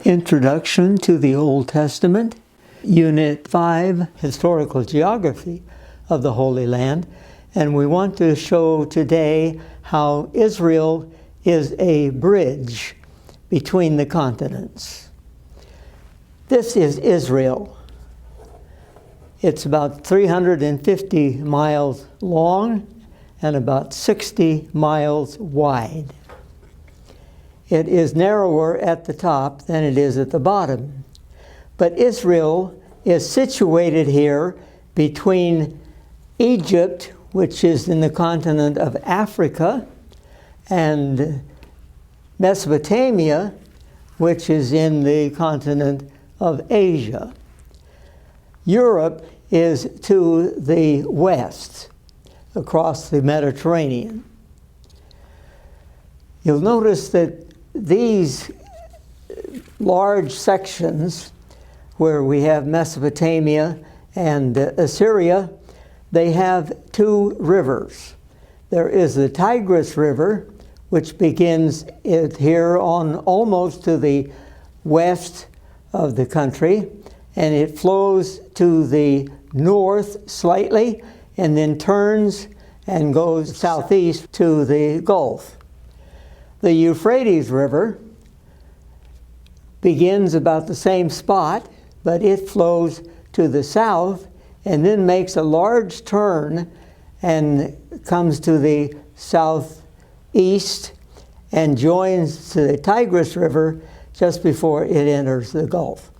Introduction to the Old Testament, Unit 5, Historical Geography of the Holy Land. And we want to show today how Israel is a bridge between the continents. This is Israel. It's about 350 miles long and about 60 miles wide. It is narrower at the top than it is at the bottom. But Israel is situated here between Egypt, which is in the continent of Africa, and Mesopotamia, which is in the continent of Asia. Europe is to the west, across the Mediterranean. You'll notice that these large sections where we have Mesopotamia and Assyria, they have two rivers. There is the Tigris River, which begins here on almost to the west of the country, and it flows to the north slightly and then turns and goes southeast to the Gulf. The Euphrates River begins about the same spot, but it flows to the south and then makes a large turn and comes to the southeast and joins to the Tigris River just before it enters the Gulf.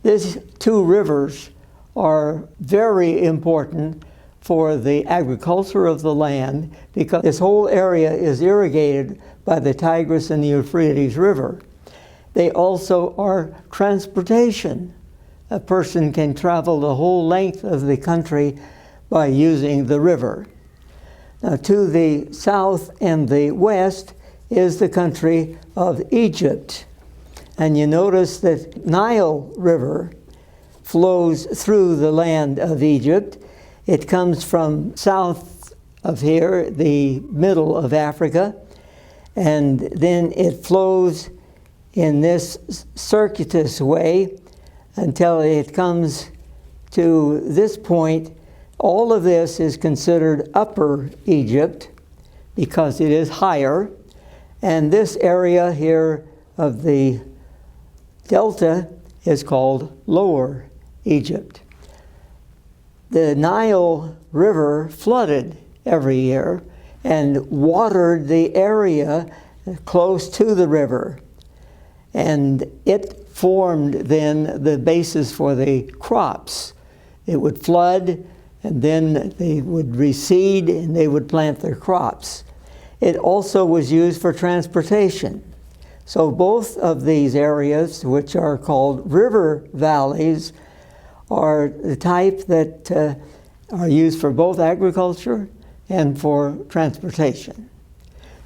These two rivers are very important for the agriculture of the land because this whole area is irrigated by the Tigris and the Euphrates River. They also are transportation. A person can travel the whole length of the country by using the river. Now, to the south and the west is the country of Egypt. And you notice that Nile River flows through the land of Egypt. It comes from south of here, the middle of Africa, and then it flows in this circuitous way until it comes to this point. All of this is considered Upper Egypt because it is higher, and this area here of the Delta is called Lower Egypt. The Nile River flooded every year and watered the area close to the river. And it formed then the basis for the crops. It would flood, and then they would recede, and they would plant their crops. It also was used for transportation. So both of these areas, which are called river valleys, are the type that are used for both agriculture and for transportation.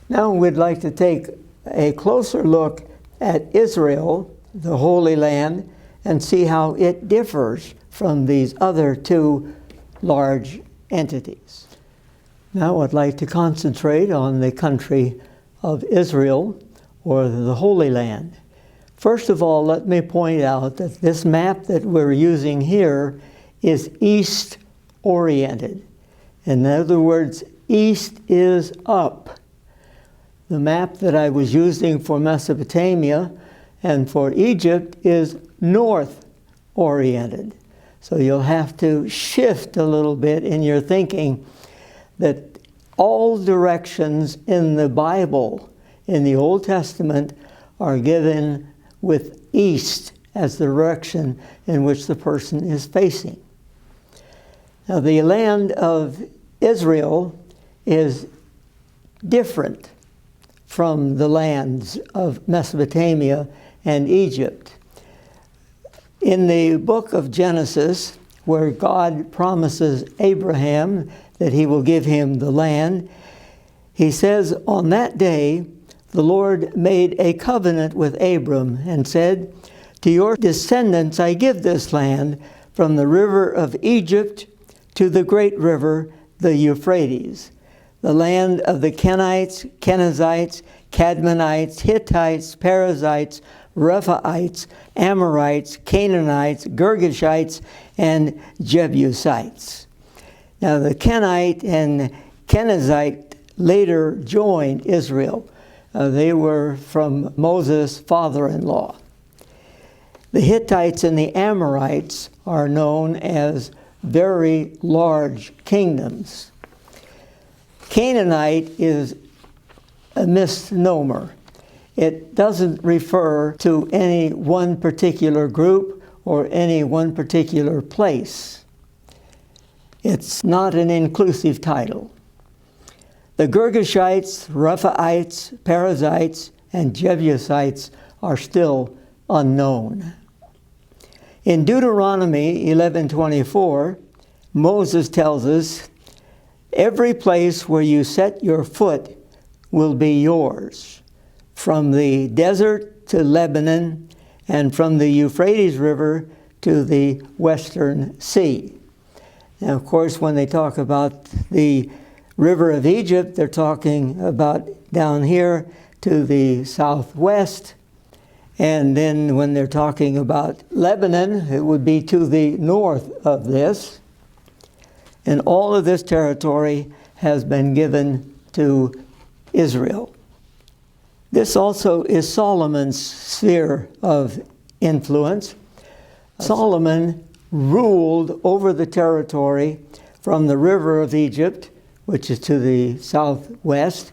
Now we'd like to take a closer look at Israel, the Holy Land, and see how it differs from these other two large entities. Now I'd like to concentrate on the country of Israel, or the Holy Land. First of all, let me point out that this map that we're using here is east-oriented. In other words, east is up. The map that I was using for Mesopotamia and for Egypt is north-oriented. So you'll have to shift a little bit in your thinking that all directions in the Bible, in the Old Testament, are given with east as the direction in which the person is facing. Now, the land of Israel is different from the lands of Mesopotamia and Egypt. In the book of Genesis, where God promises Abraham that he will give him the land, he says, "On that day, the Lord made a covenant with Abram and said, 'To your descendants I give this land, from the river of Egypt to the great river, the Euphrates, the land of the Kenites, Kenizzites, Cadmonites, Hittites, Perizzites, Rephaites, Amorites, Canaanites, Girgashites, and Jebusites. Now the Kenite and Kenizzite later joined Israel. They were from Moses' father-in-law. The Hittites and the Amorites are known as very large kingdoms. Canaanite is a misnomer. It doesn't refer to any one particular group or any one particular place. It's not an inclusive title. The Girgashites, Rephaites, Perizzites, and Jebusites are still unknown. In Deuteronomy 11:24, Moses tells us, "Every place where you set your foot will be yours, from the desert to Lebanon, and from the Euphrates River to the western sea." Now, of course, when they talk about the river of Egypt, they're talking about down here to the southwest. And then when they're talking about Lebanon, it would be to the north of this. And all of this territory has been given to Israel. This also is Solomon's sphere of influence. Solomon ruled over the territory from the river of Egypt, which is to the southwest,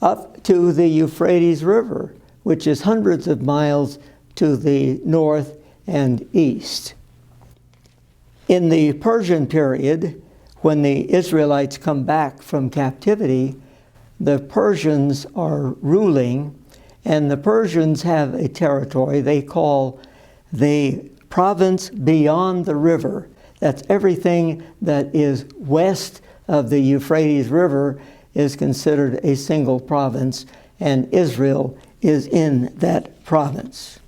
up to the Euphrates River, which is hundreds of miles to the north and east. In the Persian period, when the Israelites come back from captivity, the Persians are ruling, and the Persians have a territory they call the province beyond the river. That's everything that is west of the Euphrates River is considered a single province, and Israel is in that province.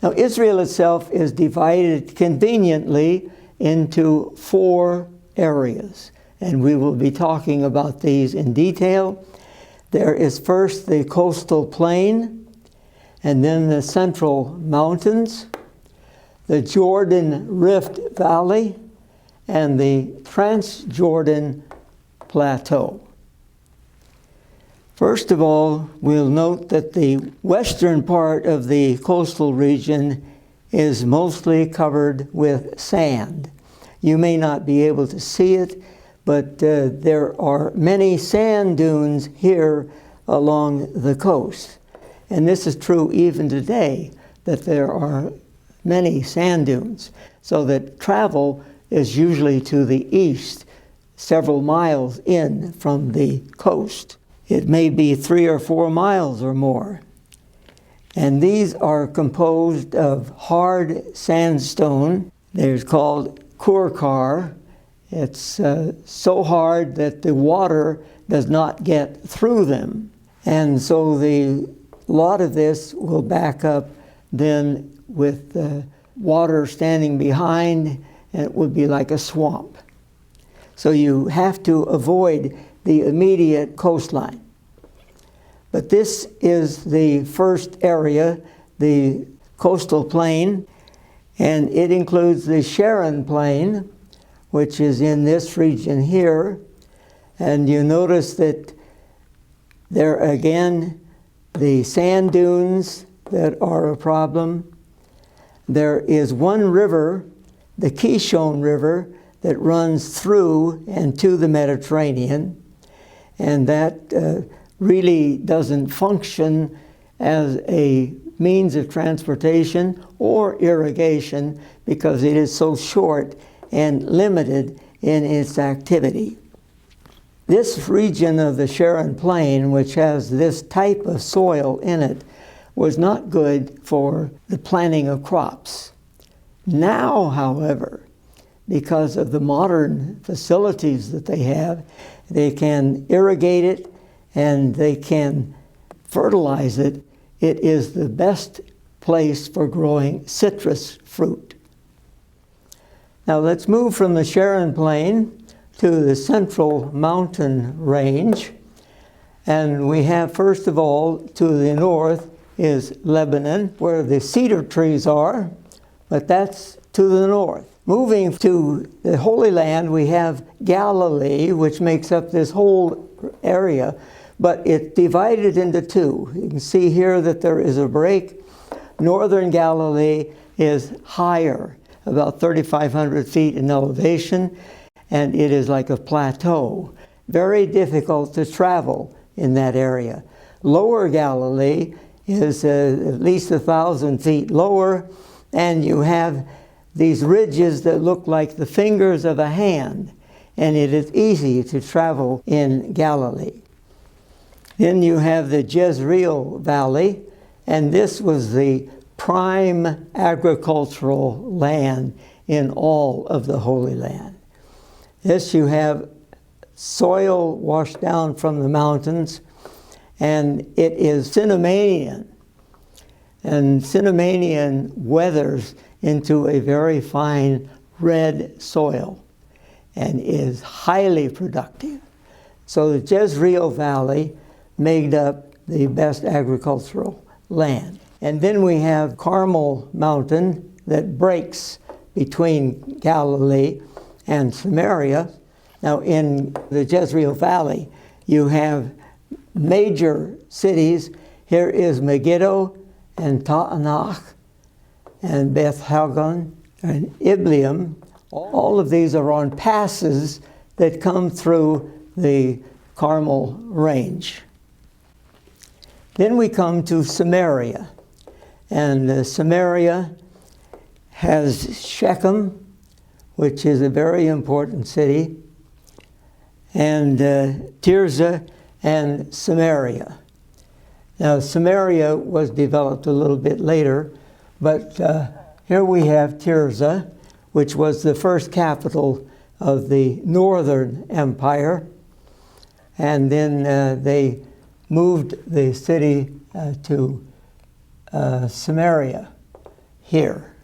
Now, Israel itself is divided conveniently into 4 areas, and we will be talking about these in detail. There is first the coastal plain, and then the central mountains, the Jordan Rift Valley, and the Transjordan Plateau. First of all, we'll note that the western part of the coastal region is mostly covered with sand. You may not be able to see it, but there are many sand dunes here along the coast. And this is true even today, that there are many sand dunes, so that travel is usually to the east, several miles in from the coast. It may be 3 or 4 miles or more. And these are composed of hard sandstone. They're called kurkar. It's so hard that the water does not get through them. And so a lot of this will back up then with the water standing behind, and it would be like a swamp. So you have to avoid the immediate coastline. But this is the first area, the coastal plain, and it includes the Sharon Plain, which is in this region here. And you notice that there again, the sand dunes that are a problem. There is one river, the Kishon River, that runs through and to the Mediterranean, and that really doesn't function as a means of transportation or irrigation because it is so short and limited in its activity. This region of the Sharon Plain, which has this type of soil in it, was not good for the planting of crops. Now, however, because of the modern facilities that they have, they can irrigate it and they can fertilize it. It is the best place for growing citrus fruit. Now let's move from the Sharon Plain to the Central Mountain Range. And we have, first of all, to the north is Lebanon, where the cedar trees are, but that's to the north. Moving to the Holy Land, we have Galilee, which makes up this whole area, but it's divided into two. You can see here that there is a break. Northern Galilee is higher, about 3,500 feet in elevation, and it is like a plateau. Very difficult to travel in that area. Lower Galilee is at least 1,000 feet lower, and you have these ridges that look like the fingers of a hand, and it is easy to travel in Galilee. Then you have the Jezreel Valley, and this was the prime agricultural land in all of the Holy Land. This you have soil washed down from the mountains, and it is Cinnamanian. And Cinnamanian weathers into a very fine red soil and is highly productive. So the Jezreel Valley made up the best agricultural land. And then we have Carmel Mountain that breaks between Galilee and Samaria. Now in the Jezreel Valley, you have major cities. Here is Megiddo and Ta'anach and Beth Hagon and Ibleam. All of these are on passes that come through the Carmel Range. Then we come to Samaria. And Samaria has Shechem, which is a very important city, and Tirzah and Samaria. Now, Samaria was developed a little bit later, but here we have Tirzah, which was the first capital of the Northern Empire, and then they moved the city to Samaria here.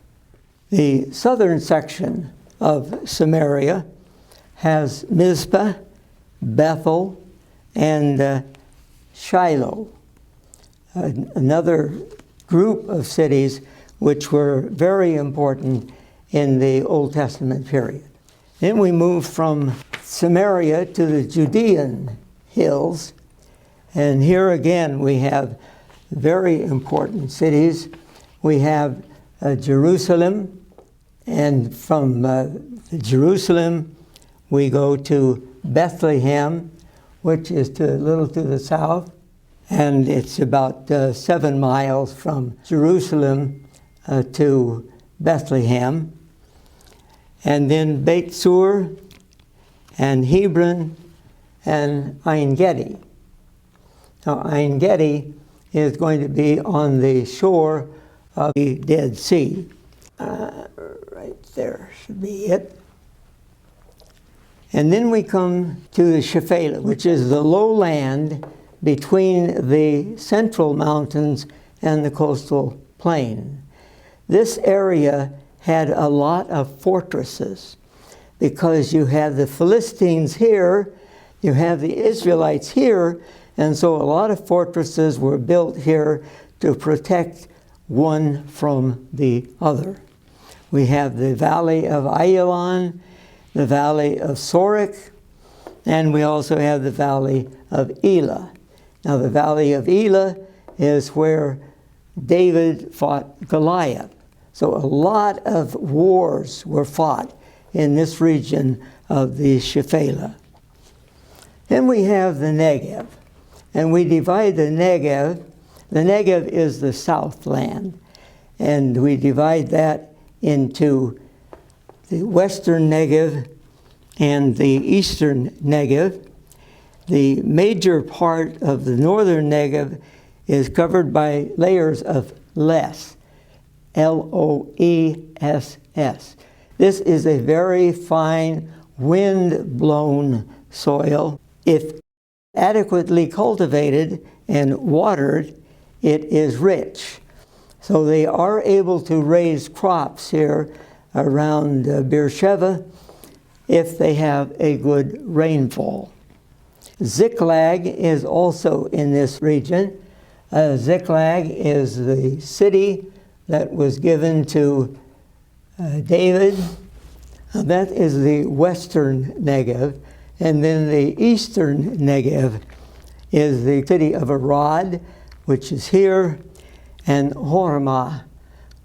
The southern section of Samaria has Mizpah, Bethel, and Shiloh, another group of cities which were very important in the Old Testament period. Then we move from Samaria to the Judean hills, and here again we have very important cities. We have Jerusalem, and from Jerusalem we go to Bethlehem, which is a little to the south, and it's about 7 miles from Jerusalem to Bethlehem. And then Beit Sur and Hebron and Ein Gedi. Now Ein Gedi is going to be on the shore of the Dead Sea. Right there should be it. And then we come to the Shephelah, which is the lowland between the central mountains and the coastal plain. This area had a lot of fortresses because you have the Philistines here, you have the Israelites here, and so a lot of fortresses were built here to protect one from the other. We have the valley of Ayalon, the valley of Sorek, and we also have the valley of Elah. Now the valley of Elah is where David fought Goliath. So a lot of wars were fought in this region of the Shephelah. Then we have the Negev, and we divide the Negev. The Negev is the southland, and we divide that into the western Negev and the eastern Negev. The major part of the northern Negev is covered by layers of less, L-O-E-S-S. This is a very fine, wind-blown soil. If adequately cultivated and watered, it is rich. So they are able to raise crops here around Beersheba if they have a good rainfall. Ziklag is also in this region. Ziklag is the city that was given to David. That is the western Negev. And then the eastern Negev is the city of Arad, which is here, and Hormah,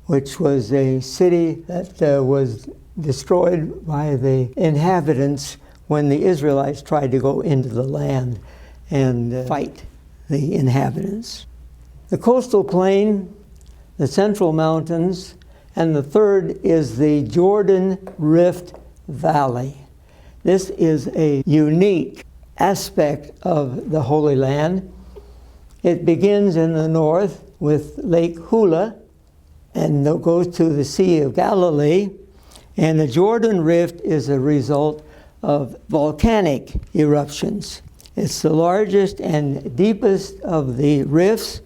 which was a city that was destroyed by the inhabitants when the Israelites tried to go into the land and fight the inhabitants. The coastal plain, the central mountains, and the third is the Jordan Rift Valley. This is a unique aspect of the Holy Land. It begins in the north with Lake Hula and goes to the Sea of Galilee. And the Jordan Rift is a result of volcanic eruptions. It's the largest and deepest of the rifts.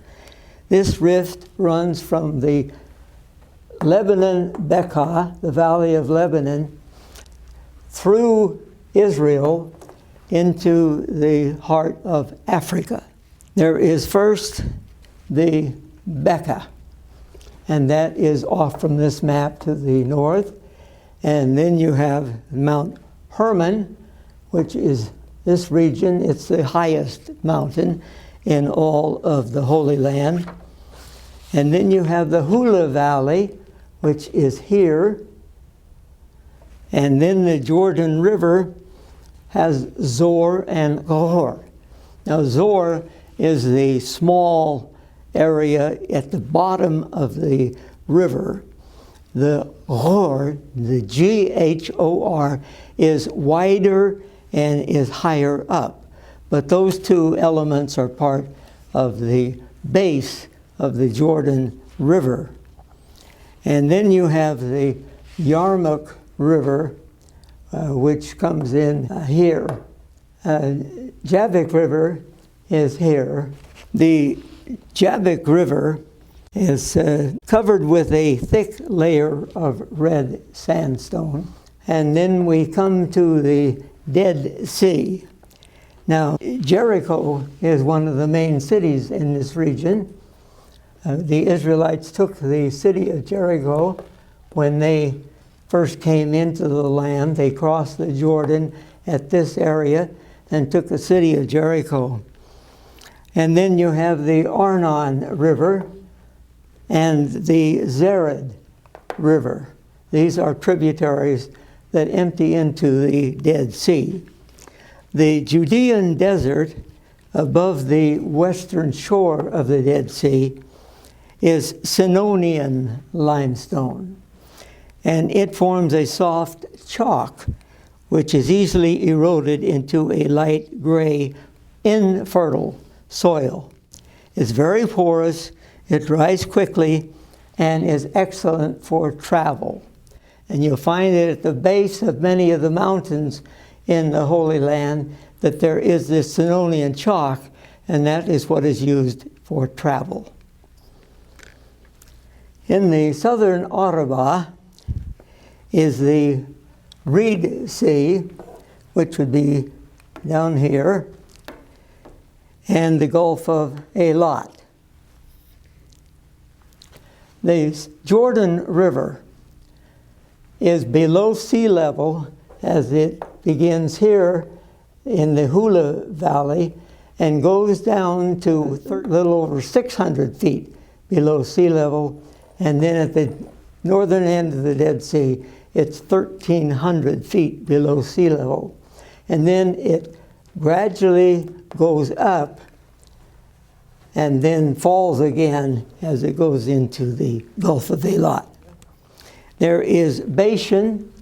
This rift runs from the Lebanon Bekaa, the Valley of Lebanon, through Israel into the heart of Africa. There is first the Bekaa, and that is off from this map to the north. And then you have Mount Hermon, which is this region. It's the highest mountain in all of the Holy Land. And then you have the Hula Valley, which is here. And then the Jordan River has Zor and Gahor. Now Zor is the small area at the bottom of the river. The Gahor, the G-H-O-R, is wider and is higher up. But those two elements are part of the base of the Jordan River. And then you have the Yarmuk River, which comes in here. Jabbok River is here. The Jabbok River is covered with a thick layer of red sandstone. And then we come to the Dead Sea. Now, Jericho is one of the main cities in this region. The Israelites took the city of Jericho when they first came into the land. They crossed the Jordan at this area and took the city of Jericho. And then you have the Arnon River and the Zered River. These are tributaries that empty into the Dead Sea. The Judean desert above the western shore of the Dead Sea is Sinonian limestone. And it forms a soft chalk, which is easily eroded into a light gray, infertile soil. It's very porous, it dries quickly, and is excellent for travel. And you'll find that at the base of many of the mountains in the Holy Land that there is this Sinonian chalk, and that is what is used for travel. In the southern Arabah is the Reed Sea, which would be down here, and the Gulf of Eilat. The Jordan River is below sea level as it begins here in the Hula Valley and goes down to a little over 600 feet below sea level. And then at the northern end of the Dead Sea, it's 1,300 feet below sea level. And then it gradually goes up and then falls again as it goes into the Gulf of Eilat. There is Bashan,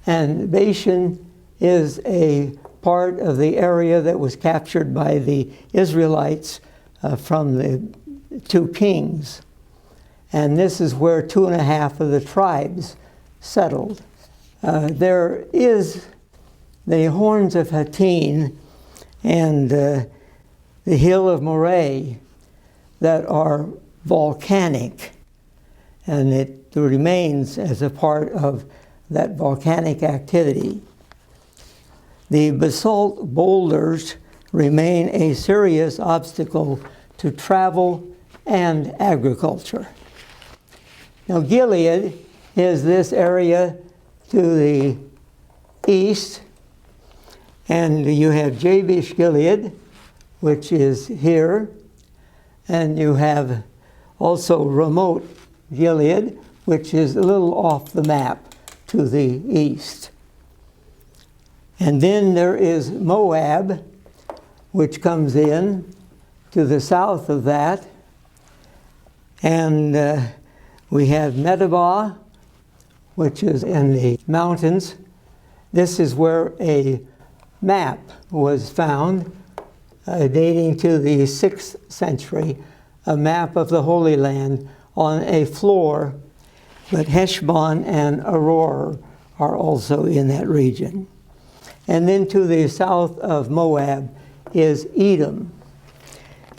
and Bashan is a part of the area that was captured by the Israelites from the two kings. And this is where 2.5 of the tribes settled. There is the Horns of Hattin and the Hill of Moreh that are volcanic, and it remains as a part of that volcanic activity. The basalt boulders remain a serious obstacle to travel and agriculture. Now Gilead is this area to the east, and you have Jabesh Gilead, which is here, and you have also remote Gilead, which is a little off the map to the east. And then there is Moab, which comes in to the south of that, and we have Medeba, which is in the mountains. This is where a map was found dating to the 6th century, a map of the Holy Land on a floor, but Heshbon and Aroer are also in that region. And then to the south of Moab is Edom.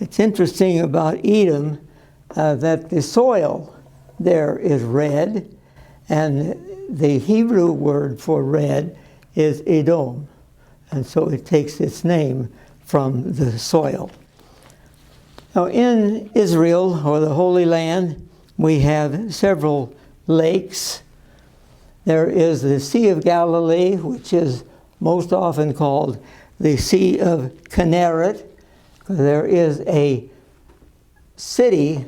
It's interesting about Edom that the soil there is red, and the Hebrew word for red is Edom, and so it takes its name from the soil. Now in Israel, or the Holy Land, we have several lakes. There is the Sea of Galilee, which is most often called the Sea of Kinneret. There is a city,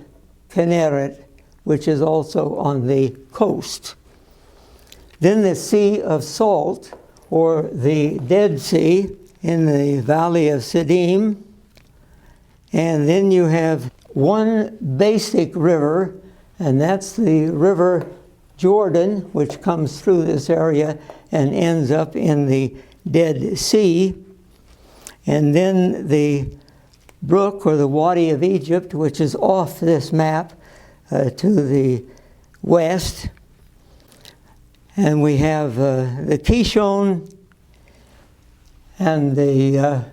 Kinneret, which is also on the coast. Then the Sea of Salt, or the Dead Sea, in the valley of Siddim. And then you have one basic river, and that's the river Jordan, which comes through this area and ends up in the Dead Sea. And then the brook, or the Wadi of Egypt, which is off this map to the west. And we have the Kishon and the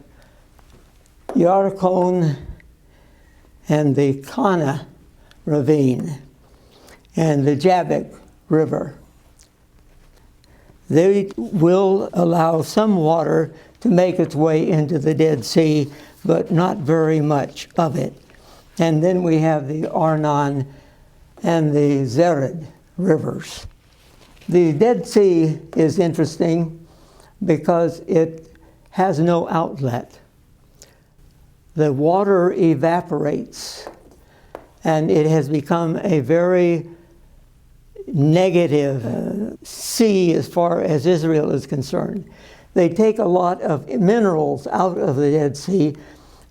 Yarkon and the Kana ravine and the Jabbok River. They will allow some water to make its way into the Dead Sea, but not very much of it. And then we have the Arnon and the Zered rivers. The Dead Sea is interesting because it has no outlet. The water evaporates, and it has become a very negative sea as far as Israel is concerned. They take a lot of minerals out of the Dead Sea,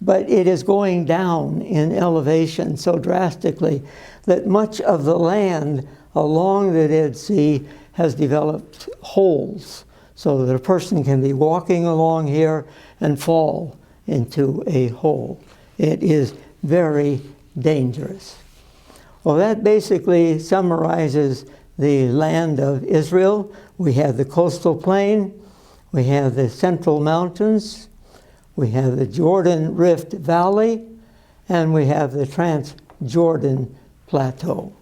but it is going down in elevation so drastically that much of the land along the Dead Sea has developed holes, so that a person can be walking along here and fall into a hole. It is very dangerous. Well, that basically summarizes the land of Israel. We have the coastal plain, we have the central mountains, we have the Jordan Rift Valley, and we have the Transjordan Plateau.